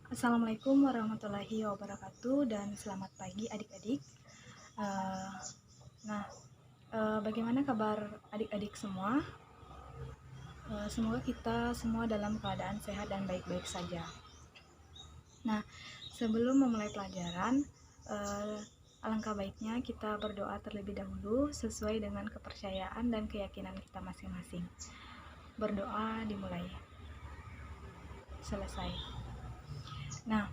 Assalamualaikum warahmatullahi wabarakatuh dan selamat pagi adik-adik. Eh, Bagaimana kabar adik-adik semua? Semoga kita semua dalam keadaan sehat dan baik-baik saja. Nah, sebelum memulai pelajaran, alangkah baiknya kita berdoa terlebih dahulu sesuai dengan kepercayaan dan keyakinan kita masing-masing. Berdoa dimulai. Selesai. Nah,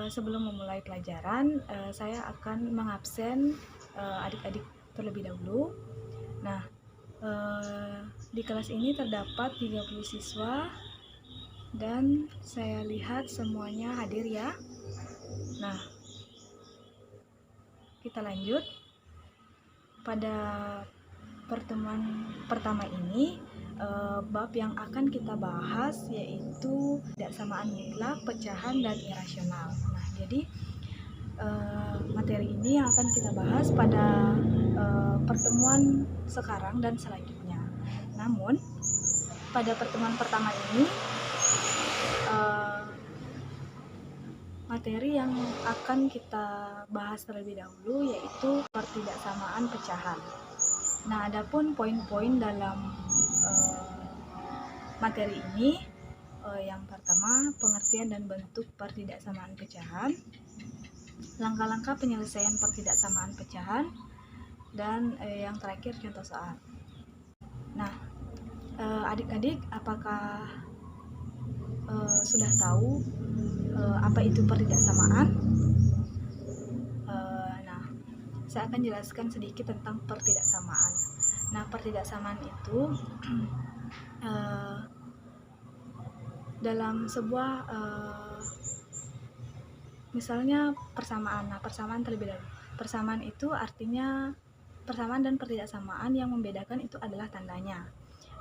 sebelum memulai pelajaran, saya akan mengabsen adik-adik terlebih dahulu. Nah, di kelas ini terdapat 30 siswa dan saya lihat semuanya hadir ya. Nah, kita lanjut. Pada pertemuan pertama ini, bab yang akan kita bahas yaitu ketidaksamaan mutlak, pecahan, dan irasional. Nah, jadi materi ini yang akan kita bahas pada pertemuan sekarang dan selanjutnya. Namun pada pertemuan pertama ini materi yang akan kita bahas terlebih dahulu yaitu pertidaksamaan pecahan. Nah, adapun poin-poin dalam materi ini, yang pertama pengertian dan bentuk pertidaksamaan pecahan, langkah-langkah penyelesaian pertidaksamaan pecahan, dan yang terakhir contoh soal. Nah, adik-adik apakah sudah tahu apa itu pertidaksamaan? Nah, saya akan jelaskan sedikit tentang pertidaksamaan. Nah, pertidaksamaan itu dalam sebuah misalnya persamaan. Nah, persamaan terlebih dahulu. Persamaan itu artinya persamaan dan pertidaksamaan yang membedakan itu adalah tandanya.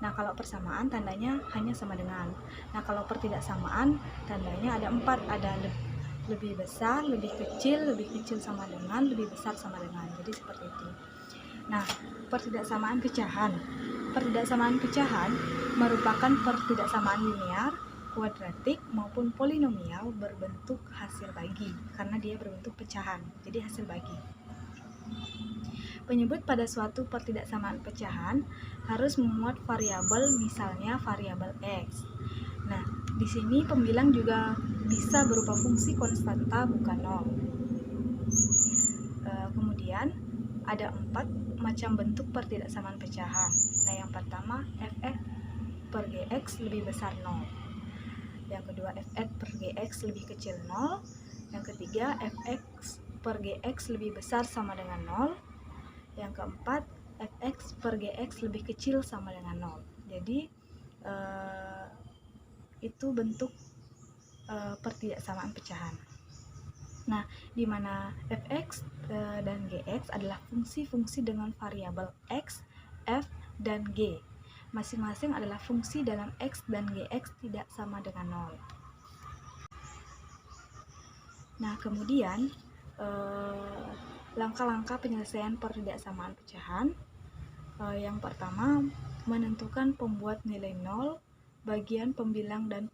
Nah, kalau persamaan tandanya hanya sama dengan. Nah, kalau pertidaksamaan tandanya ada 4, ada lebih besar, lebih kecil sama dengan, lebih besar sama dengan. Jadi seperti itu. Nah, pertidaksamaan pecahan. Pertidaksamaan pecahan merupakan pertidaksamaan linear, kuadratik maupun polinomial berbentuk hasil bagi karena dia berbentuk pecahan. Jadi hasil bagi. Penyebut pada suatu pertidaksamaan pecahan harus memuat variabel, misalnya variabel x. Nah, di sini pembilang juga bisa berupa fungsi konstanta bukan nol. Kemudian ada 4 macam bentuk pertidaksamaan pecahan. Nah, yang pertama fx per gx lebih besar 0. Yang kedua fx per gx lebih kecil 0. Yang ketiga fx per gx lebih besar sama dengan 0. Yang keempat fx per gx lebih kecil sama dengan 0. Jadi itu bentuk pertidaksamaan pecahan. Nah, di mana fx dan gx adalah fungsi-fungsi dengan variabel x, f, dan g. Masing-masing adalah fungsi dalam x dan gx tidak sama dengan 0. Nah, kemudian langkah-langkah penyelesaian pertidaksamaan pecahan. Yang pertama, menentukan pembuat nilai 0, bagian pembilang dan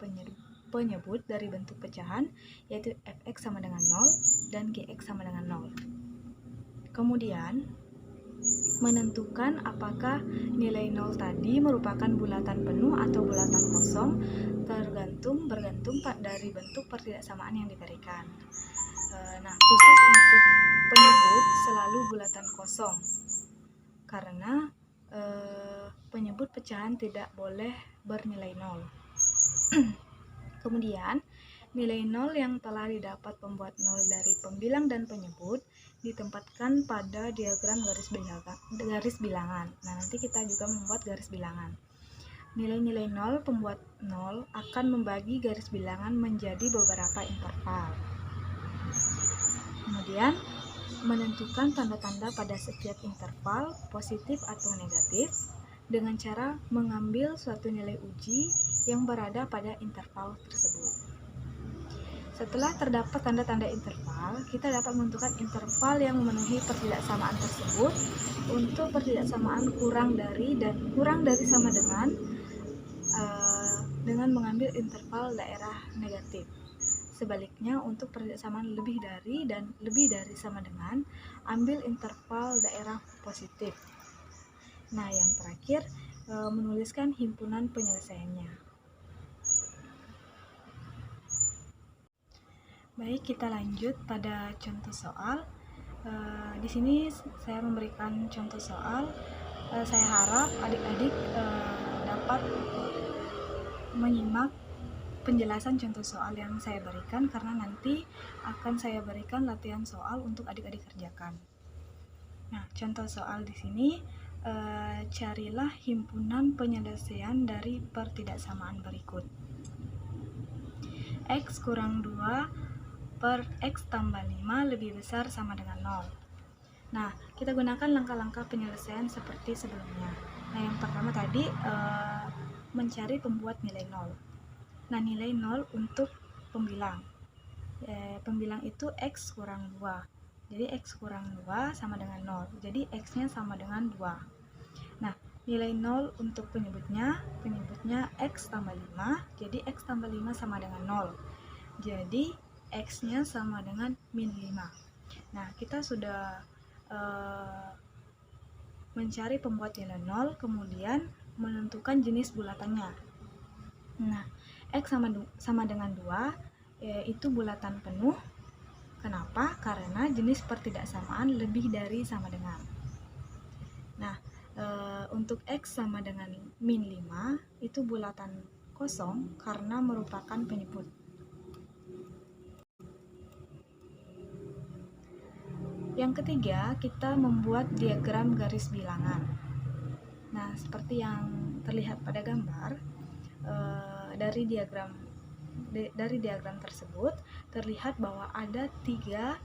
penyebut dari bentuk pecahan, yaitu fx sama dengan 0 dan gx sama dengan 0. Kemudian, menentukan apakah nilai 0 tadi merupakan bulatan penuh atau bulatan kosong, bergantung dari bentuk pertidaksamaan yang diberikan. Nah, khusus untuk penyebut selalu bulatan kosong, karena penyebut pecahan tidak boleh bernilai 0. Kemudian, nilai 0 yang telah didapat pembuat 0 dari pembilang dan penyebut ditempatkan pada diagram garis bilangan. Nah, nanti kita juga membuat garis bilangan. Nilai-nilai 0 pembuat 0 akan membagi garis bilangan menjadi beberapa interval. Kemudian, menentukan tanda-tanda pada setiap interval, positif atau negatif, dengan cara mengambil suatu nilai uji yang berada pada interval tersebut. Setelah terdapat tanda-tanda interval, kita dapat menentukan interval yang memenuhi pertidaksamaan tersebut untuk pertidaksamaan kurang dari sama dengan mengambil interval daerah negatif. Sebaliknya, untuk pertidaksamaan lebih dari dan lebih dari sama dengan, ambil interval daerah positif. Nah, yang terakhir, menuliskan himpunan penyelesaiannya. Baik, kita lanjut pada contoh soal. Di sini saya memberikan contoh soal. Saya harap adik-adik dapat menyimak penjelasan contoh soal yang saya berikan, karena nanti akan saya berikan latihan soal untuk adik-adik kerjakan. Nah, contoh soal di sini, carilah himpunan penyelesaian dari pertidaksamaan berikut. X kurang 2 per X tambah 5 lebih besar sama dengan 0. Nah, kita gunakan langkah-langkah penyelesaian seperti sebelumnya. Nah, yang pertama tadi mencari pembuat nilai 0. Nah, nilai 0 untuk pembilang. Pembilang itu X kurang 2. Jadi X kurang 2 sama dengan 0. Jadi X-nya sama dengan 2. Nah, nilai 0 untuk penyebutnya X tambah 5. Jadi X tambah 5 sama dengan 0. Jadi X-nya sama dengan min 5. Nah, kita sudah mencari pembuat nilai 0, kemudian menentukan jenis bulatannya. Nah, X sama dengan 2, itu bulatan penuh. Kenapa? Karena jenis pertidaksamaan lebih dari sama dengan. Nah, untuk X sama dengan min 5, itu bulatan kosong karena merupakan penyebut. Yang ketiga, kita membuat diagram garis bilangan. Nah, seperti yang terlihat pada gambar, dari diagram tersebut terlihat bahwa ada 3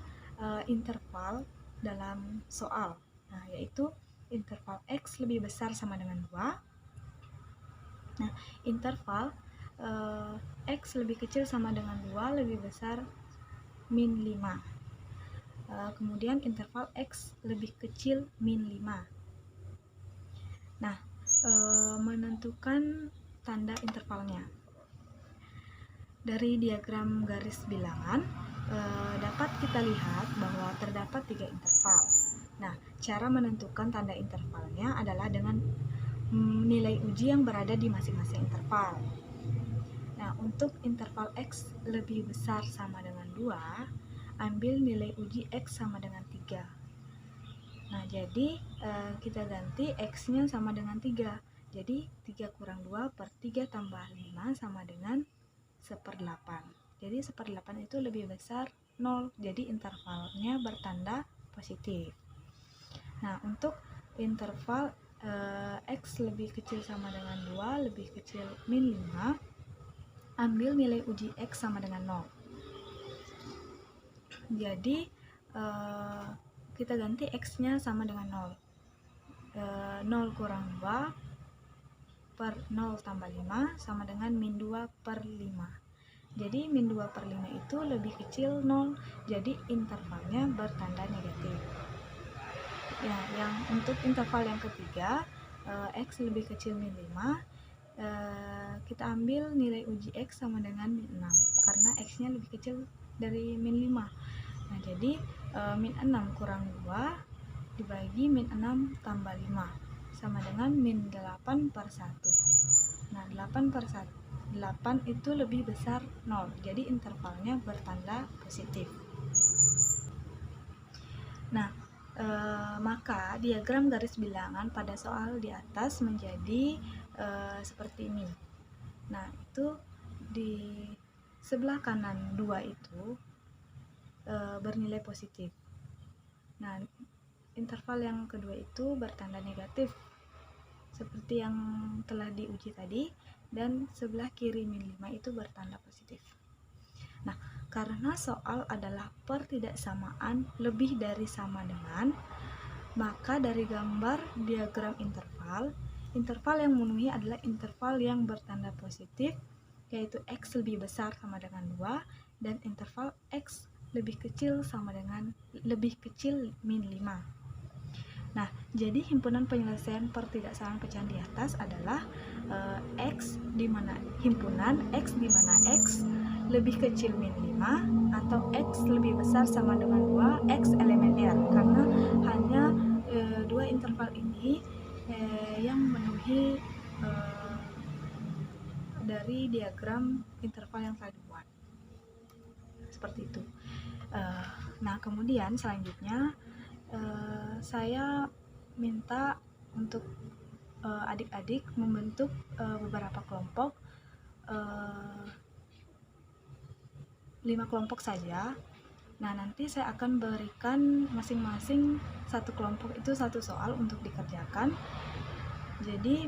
interval dalam soal. Nah, yaitu interval X lebih besar sama dengan 2. Nah, interval X lebih kecil sama dengan 2 lebih besar min 5. Kemudian interval X lebih kecil min 5. Nah, menentukan tanda intervalnya. Dari diagram garis bilangan dapat kita lihat bahwa terdapat 3 interval. Nah, cara menentukan tanda intervalnya adalah dengan nilai uji yang berada di masing-masing interval. Nah, untuk interval X lebih besar sama dengan 2, ambil nilai uji X sama dengan 3. Nah, jadi kita ganti X-nya sama dengan 3. Jadi 3 kurang 2 per 3 tambah 5 sama dengan 1/8. Jadi 1/8 itu lebih besar 0. Jadi intervalnya bertanda positif. Nah, untuk interval X lebih kecil sama dengan 2 lebih kecil min 5, ambil nilai uji X sama dengan 0. Jadi kita ganti X-nya sama dengan 0. 0 kurang 2 per 0 tambah 5 sama dengan min 2 per 5. Jadi min 2 per 5 itu lebih kecil 0. Jadi intervalnya bertanda negatif. Ya, yang untuk interval yang ketiga, X lebih kecil min 5, kita ambil nilai uji X sama dengan min 6 karena X-nya lebih kecil dari min 5. Nah, jadi min 6 kurang 2 dibagi min 6 tambah 5 sama dengan min 8 per 1. Nah, 8 per 8 itu lebih besar 0. Jadi intervalnya bertanda positif. Nah, maka diagram garis bilangan pada soal di atas menjadi seperti ini. Nah, itu di sebelah kanan 2 itu bernilai positif. Nah, interval yang kedua itu bertanda negatif seperti yang telah diuji tadi, dan sebelah kiri min 5 itu bertanda positif. Nah, karena soal adalah pertidaksamaan lebih dari sama dengan, maka dari gambar diagram interval yang memenuhi adalah interval yang bertanda positif, yaitu X lebih besar sama dengan 2, dan interval X lebih kecil min 5. Nah, jadi himpunan penyelesaian pertidaksamaan pecahan di atas adalah himpunan X di mana X lebih kecil min 5 atau X lebih besar sama dengan 2, X elemen R, karena hanya dua interval ini yang memenuhi dari diagram interval yang saya buat. Seperti itu. Nah, kemudian selanjutnya saya minta untuk adik-adik membentuk beberapa kelompok, 5 kelompok saja. Nah, nanti saya akan berikan masing-masing satu kelompok itu satu soal untuk dikerjakan. Jadi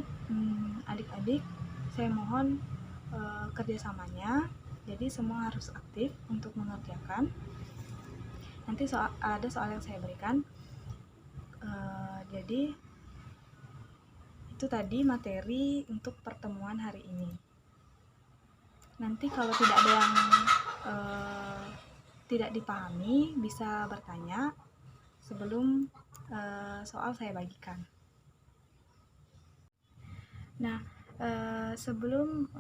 adik-adik saya mohon kerjasamanya. Jadi semua harus aktif untuk mengerjakan. Nanti ada soal yang saya berikan. Jadi itu tadi materi untuk pertemuan hari ini. Nanti kalau tidak ada yang tidak dipahami bisa bertanya sebelum soal saya bagikan. Nah, sebelum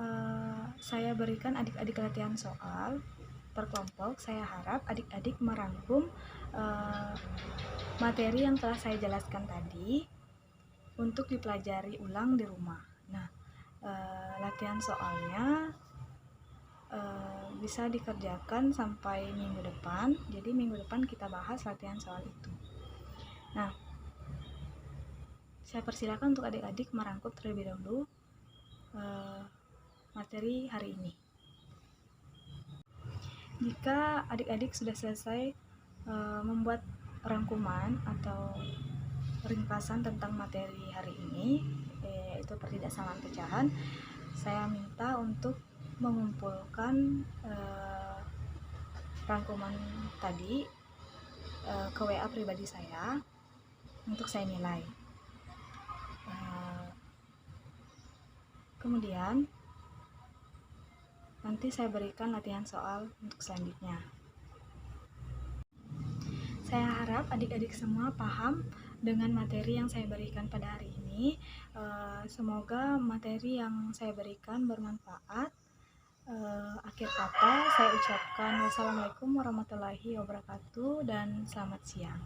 saya berikan adik-adik latihan soal per kelompok, saya harap adik-adik merangkum materi yang telah saya jelaskan tadi untuk dipelajari ulang di rumah. Nah, latihan soalnya bisa dikerjakan sampai minggu depan. Jadi minggu depan kita bahas latihan soal itu. Nah, saya persilakan untuk adik-adik merangkum terlebih dahulu materi hari ini. Jika adik-adik sudah selesai membuat rangkuman atau ringkasan tentang materi hari ini, yaitu pertidaksamaan pecahan, saya minta untuk mengumpulkan rangkuman tadi ke WA pribadi saya untuk saya nilai. Kemudian nanti saya berikan latihan soal untuk selanjutnya. Saya harap adik-adik semua paham dengan materi yang saya berikan pada hari ini. Semoga materi yang saya berikan bermanfaat. Akhir kata saya ucapkan wassalamualaikum warahmatullahi wabarakatuh dan selamat siang.